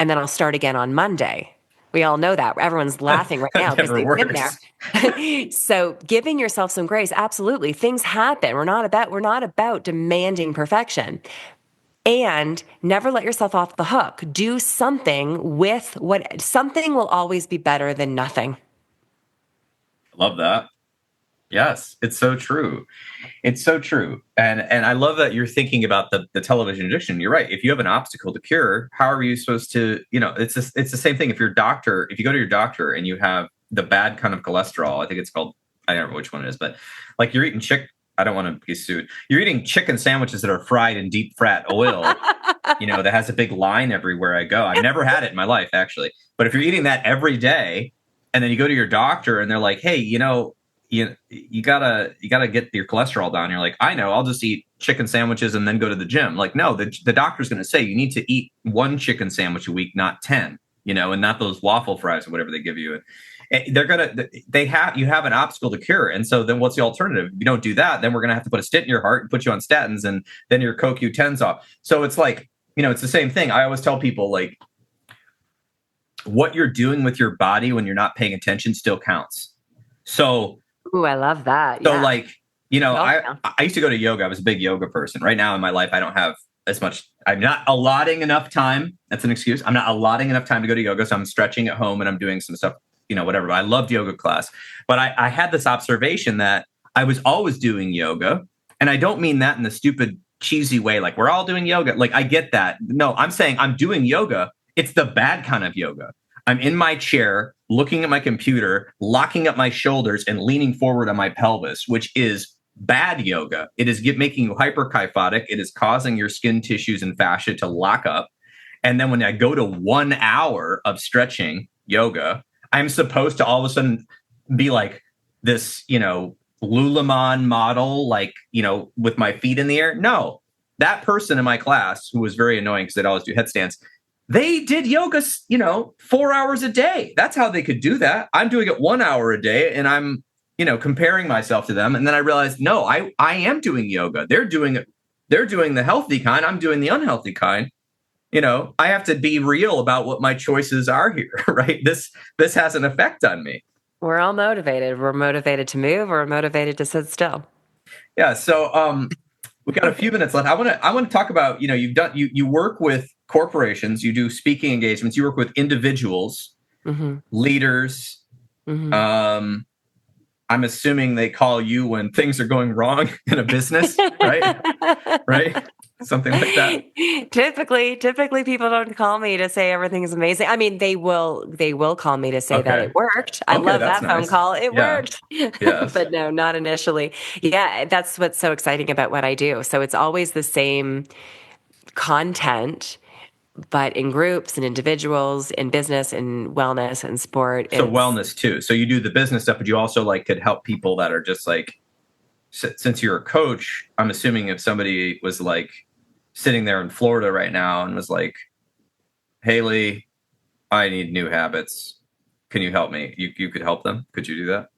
And then I'll start again on Monday. We all know that. Everyone's laughing right now because they've been there. So giving yourself some grace, absolutely. Things happen. We're not about demanding perfection. And never let yourself off the hook. Do something with something will always be better than nothing. Love that. Yes, it's so true. It's so true. And I love that you're thinking about the television addiction. You're right. If you have an obstacle to cure, how are you supposed to, it's the same thing. If you go to your doctor and you have the bad kind of cholesterol, I think it's called, I don't remember which one it is, but like you're eating I don't want to be sued. You're eating chicken sandwiches that are fried in deep fat oil, that has a big line everywhere I go. I've never had it in my life, actually. But if you're eating that every day and then you go to your doctor and they're like, hey, you gotta get your cholesterol down. You're like, I know, I'll just eat chicken sandwiches and then go to the gym. Like, no, the doctor's going to say you need to eat 1 chicken sandwich a week, not 10, and not those waffle fries or whatever they give you. And you have an obstacle to cure. And so then what's the alternative? If you don't do that, then we're going to have to put a stent in your heart and put you on statins, and then your CoQ10's off. So it's like, it's the same thing. I always tell people, like, what you're doing with your body when you're not paying attention still counts. So, ooh, I love that. So like, I used to go to yoga. I was a big yoga person. Right now in my life, I don't have as much. I'm not allotting enough time. That's an excuse. I'm not allotting enough time to go to yoga. So I'm stretching at home and I'm doing some stuff, whatever. But I loved yoga class. But I had this observation that I was always doing yoga. And I don't mean that in the stupid, cheesy way. Like, we're all doing yoga. Like, I get that. No, I'm saying I'm doing yoga. It's the bad kind of yoga. I'm in my chair, looking at my computer, locking up my shoulders and leaning forward on my pelvis, which is bad yoga. It is making you hyperkyphotic. It is causing your skin tissues and fascia to lock up. And then when I go to 1 hour of stretching yoga, I'm supposed to all of a sudden be like this, Lululemon model, like, with my feet in the air. No, that person in my class, who was very annoying because they'd always do headstands, they did yoga, 4 hours a day. That's how they could do that. I'm doing it 1 hour a day, and I'm, comparing myself to them. And then I realized, no, I am doing yoga. They're doing the healthy kind. I'm doing the unhealthy kind. I have to be real about what my choices are here, right? This has an effect on me. We're all motivated. We're motivated to move. We're motivated to sit still. Yeah. So, we've got a few minutes left. I want to talk about, you work with corporations, you do speaking engagements, you work with individuals, leaders. Mm-hmm. I'm assuming they call you when things are going wrong in a business, right? Right? Something like that. Typically people don't call me to say everything's amazing. I mean, they will call me to say that it worked. I love that phone call. It worked. Yes. But no, not initially. Yeah, that's what's so exciting about what I do. So it's always the same content, but in groups and individuals, in business and wellness and sport. So wellness too. So you do the business stuff, but you also could help people that are just like, since you're a coach, I'm assuming if somebody was like sitting there in Florida right now and was like, Haley, I need new habits. Can you help me? You could help them. Could you do that?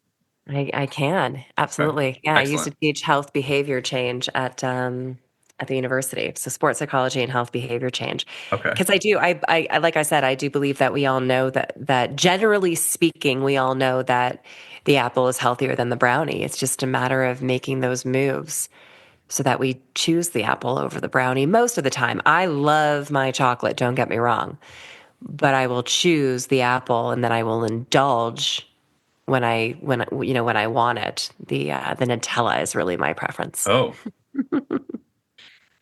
I can. Okay. Absolutely. Yeah. I used to Excellent. teach health behavior change at the university. So sports psychology and health behavior change. Okay. Because like I said, I do believe that we all know that generally speaking, we all know that the apple is healthier than the brownie. It's just a matter of making those moves so that we choose the apple over the brownie most of the time. I love my chocolate, don't get me wrong, but I will choose the apple and then I will indulge when I want it. The Nutella is really my preference. Oh,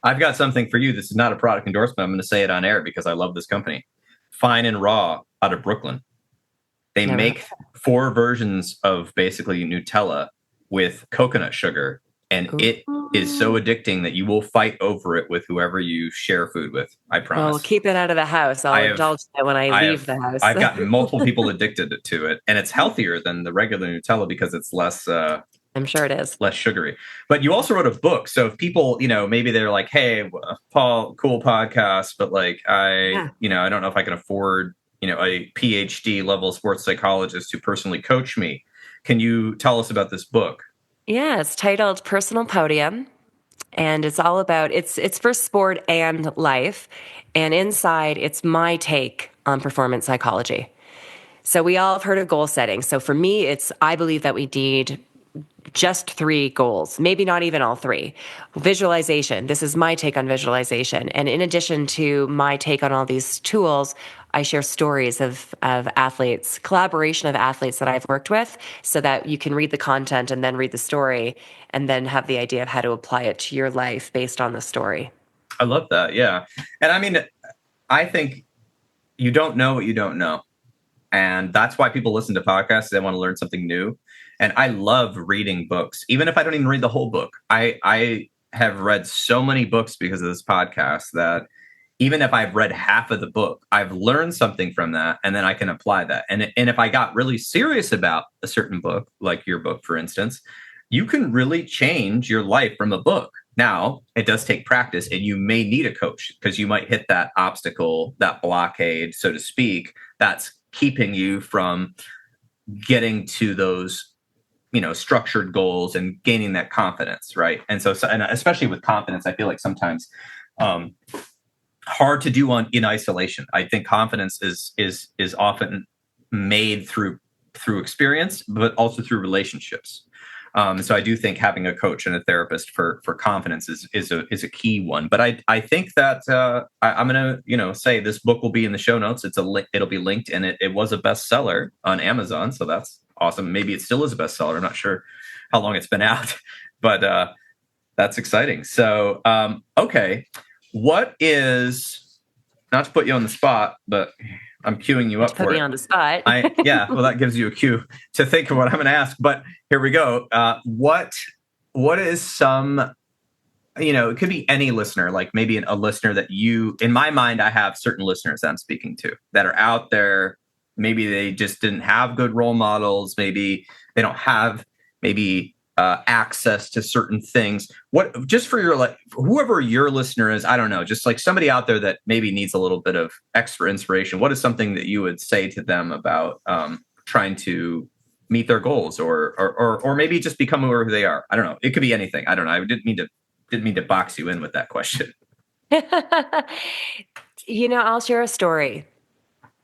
I've got something for you. This is not a product endorsement. I'm going to say it on air because I love this company. Fine and Raw out of Brooklyn. They Never heard. make 4 versions of basically Nutella with coconut sugar, and it is so Ooh. addicting that you will fight over it with whoever you share food with. I Well, promise. keep it out of the house. I'll I have, indulge in it when I I leave have, the house. I've gotten multiple people addicted to it, and it's healthier than the regular Nutella because it's I'm sure it is. less sugary. But you also wrote a book. So if people, maybe they're like, hey, Paul, cool podcast, but like Yeah. I don't know if I can afford, a Ph.D. level sports psychologist to personally coach me. Can you tell us about this book? Yeah, it's titled Personal Podium, and it's all about it's for sport and life. And inside it's my take on performance psychology. So we all have heard of goal setting. So for me, I believe that we need just 3 goals, maybe not even all 3. Visualization. This is my take on visualization. And in addition to my take on all these tools, I share stories of athletes, collaboration of athletes that I've worked with, so that you can read the content and then read the story and then have the idea of how to apply it to your life based on the story. I love that. Yeah. And I mean, I think you don't know what you don't know. And that's why people listen to podcasts. They want to learn something new. And I love reading books, even if I don't even read the whole book. I have read so many books because of this podcast that even if I've read half of the book, I've learned something from that, and then I can apply that. And if I got really serious about a certain book, like your book, for instance, you can really change your life from a book. Now, it does take practice, and you may need a coach because you might hit that obstacle, that blockade, so to speak, that's keeping you from getting to those structured goals and gaining that confidence, right? And and especially with confidence, I feel like sometimes hard to do in isolation. I think confidence is often made through experience, but also through relationships. So I do think having a coach and a therapist for confidence is a key one. But I think that I'm going to say this book will be in the show notes. It'll be linked, and it was a bestseller on Amazon, so that's awesome. Maybe it still is a bestseller. I'm not sure how long it's been out, but that's exciting. So okay, what is, not to put you on the spot, but I'm queuing you up for it. Put me on the spot. Yeah, well, that gives you a cue to think of what I'm going to ask. But here we go. What is some, it could be any listener, like maybe a listener that in my mind, I have certain listeners that I'm speaking to that are out there. Maybe they just didn't have good role models. Maybe they don't have access to certain things. What, just for whoever your listener is, I don't know, just like somebody out there that maybe needs a little bit of extra inspiration. What is something that you would say to them about trying to meet their goals, or maybe just become who they are? I don't know. It could be anything. I don't know. I didn't mean to box you in with that question. I'll share a story.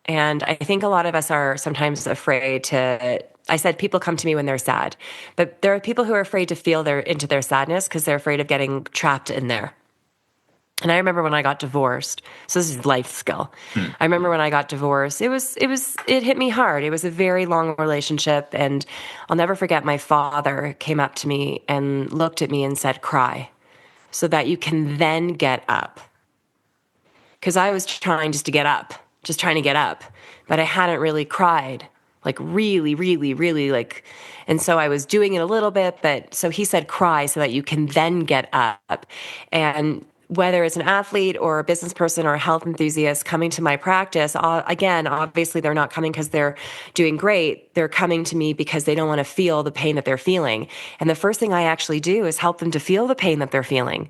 And I think a lot of us are sometimes afraid I said people come to me when they're sad, but there are people who are afraid to feel into their sadness because they're afraid of getting trapped in there. And I remember when I got divorced, so this is life skill. I remember when I got divorced, it hit me hard. It was a very long relationship. And I'll never forget, my father came up to me and looked at me and said, "Cry so that you can then get up." Because I was trying just to get up. Just trying to get up, but I hadn't really cried, like really, really, really like, and so I was doing it a little bit, but so he said, cry so that you can then get up. And whether it's an athlete or a business person or a health enthusiast coming to my practice, again, obviously they're not coming because they're doing great. They're coming to me because they don't want to feel the pain that they're feeling. And the first thing I actually do is help them to feel the pain that they're feeling.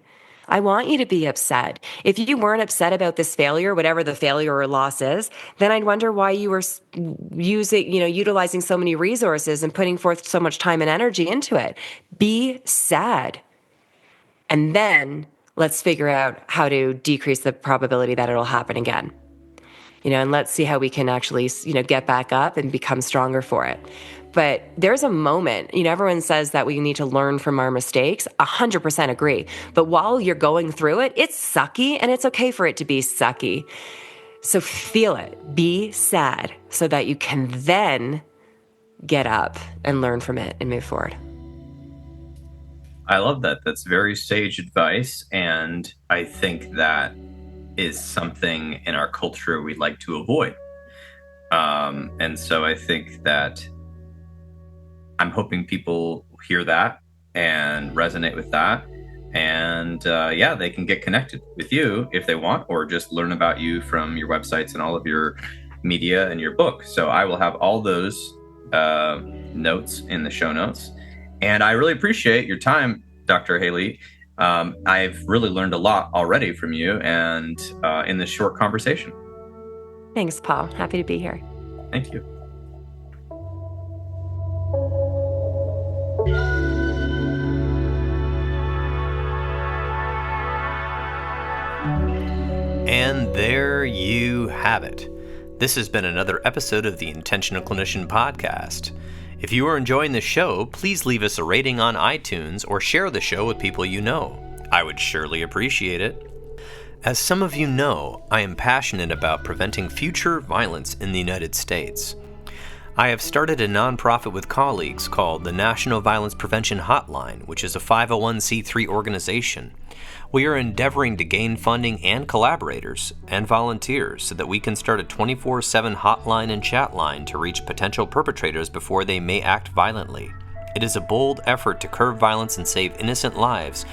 I want you to be upset. If you weren't upset about this failure, whatever the failure or loss is, then I'd wonder why you were utilizing so many resources and putting forth so much time and energy into it. Be sad. And then let's figure out how to decrease the probability that it'll happen again. And let's see how we can actually, get back up and become stronger for it. But there's a moment, everyone says that we need to learn from our mistakes. 100% agree. But while you're going through it, it's sucky, and it's okay for it to be sucky. So feel it, be sad, so that you can then get up and learn from it and move forward. I love that. That's very sage advice. And I think that is something in our culture we'd like to avoid. And so I think that I'm hoping people hear that and resonate with that. And they can get connected with you if they want, or just learn about you from your websites and all of your media and your book. So I will have all those notes in the show notes. And I really appreciate your time, Dr. Haley. I've really learned a lot already from you and in this short conversation. Thanks, Paul. Happy to be here. Thank you. And there you have it. This has been another episode of the Intentional Clinician podcast. If you are enjoying the show, please leave us a rating on iTunes or share the show with people you know. I would surely appreciate it. As some of you know, I am passionate about preventing future violence in the United States. I have started a nonprofit with colleagues called the National Violence Prevention Hotline, which is a 501c3 organization. We are endeavoring to gain funding and collaborators and volunteers so that we can start a 24/7 hotline and chat line to reach potential perpetrators before they may act violently. It is a bold effort to curb violence and save innocent lives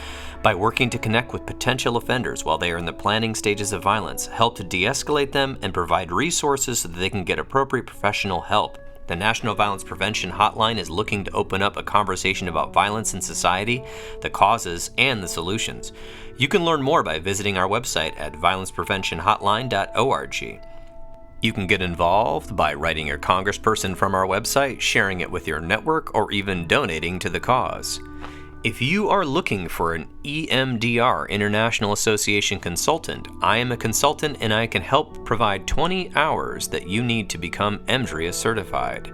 by working to connect with potential offenders while they are in the planning stages of violence, help to de-escalate them, and provide resources so that they can get appropriate professional help. The National Violence Prevention Hotline is looking to open up a conversation about violence in society, the causes, and the solutions. You can learn more by visiting our website at violencepreventionhotline.org. You can get involved by writing your congressperson from our website, sharing it with your network, or even donating to the cause. If you are looking for an EMDR International Association consultant, I am a consultant and I can help provide 20 hours that you need to become EMDRIA certified.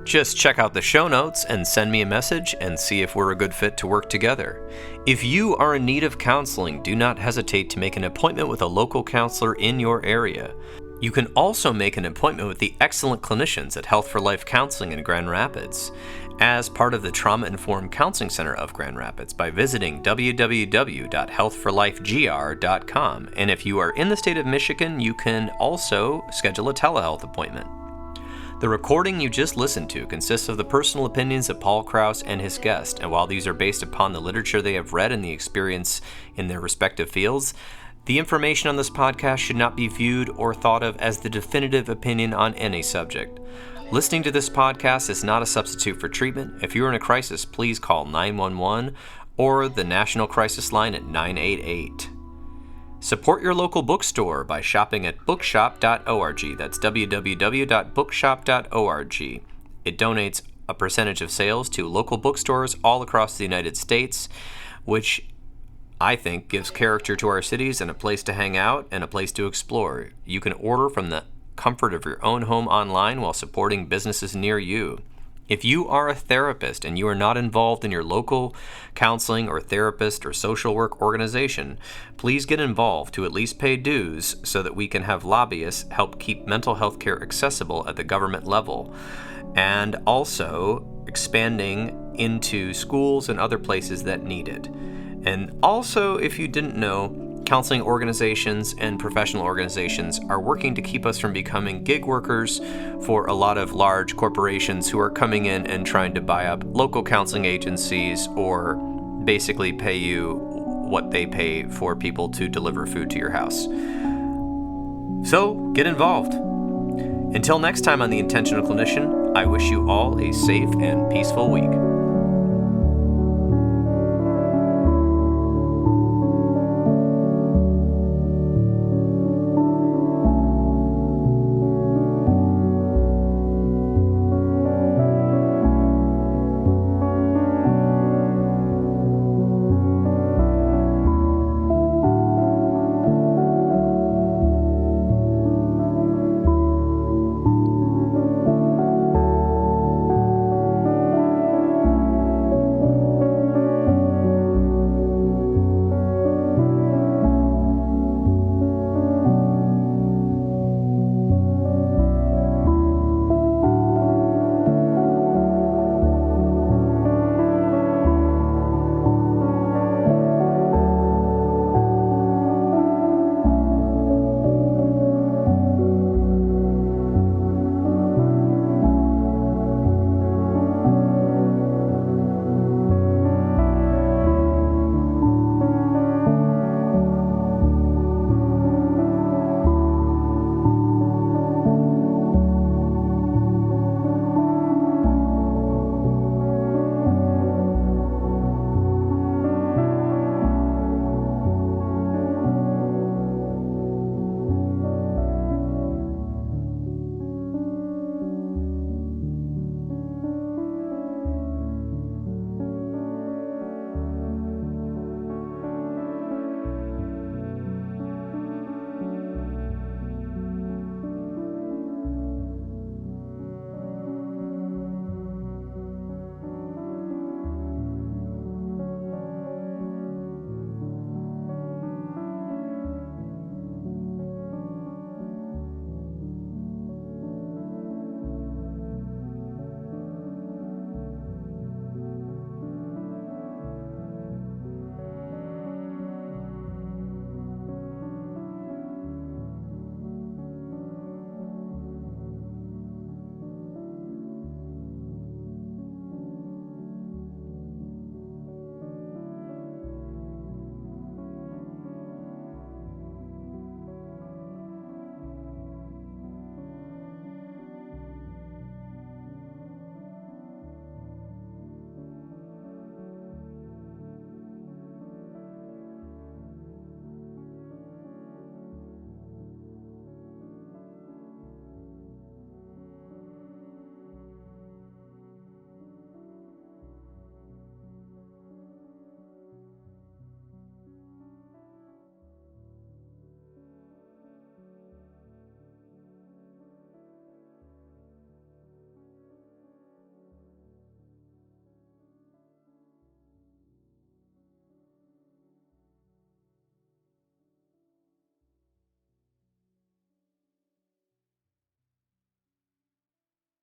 Just check out the show notes and send me a message and see if we're a good fit to work together. If you are in need of counseling, do not hesitate to make an appointment with a local counselor in your area. You can also make an appointment with the excellent clinicians at Health for Life Counseling in Grand Rapids as part of the Trauma Informed Counseling Center of Grand Rapids by visiting www.healthforlifegr.com. And if you are in the state of Michigan, you can also schedule a telehealth appointment. The recording you just listened to consists of the personal opinions of Paul Krauss and his guest, and while these are based upon the literature they have read and the experience in their respective fields, the information on this podcast should not be viewed or thought of as the definitive opinion on any subject. Listening to this podcast is not a substitute for treatment. If you're in a crisis, please call 911 or the National Crisis Line at 988. Support your local bookstore by shopping at bookshop.org. That's www.bookshop.org. It donates a percentage of sales to local bookstores all across the United States, which I think gives character to our cities and a place to hang out and a place to explore. You can order from the comfort of your own home online while supporting businesses near you. If you are a therapist and you are not involved in your local counseling or therapist or social work organization, please get involved to at least pay dues so that we can have lobbyists help keep mental health care accessible at the government level, and also expanding into schools and other places that need it. And also, if you didn't know, counseling organizations and professional organizations are working to keep us from becoming gig workers for a lot of large corporations who are coming in and trying to buy up local counseling agencies or basically pay you what they pay for people to deliver food to your house. So, get involved. Until next time on The Intentional Clinician, I wish you all a safe and peaceful week.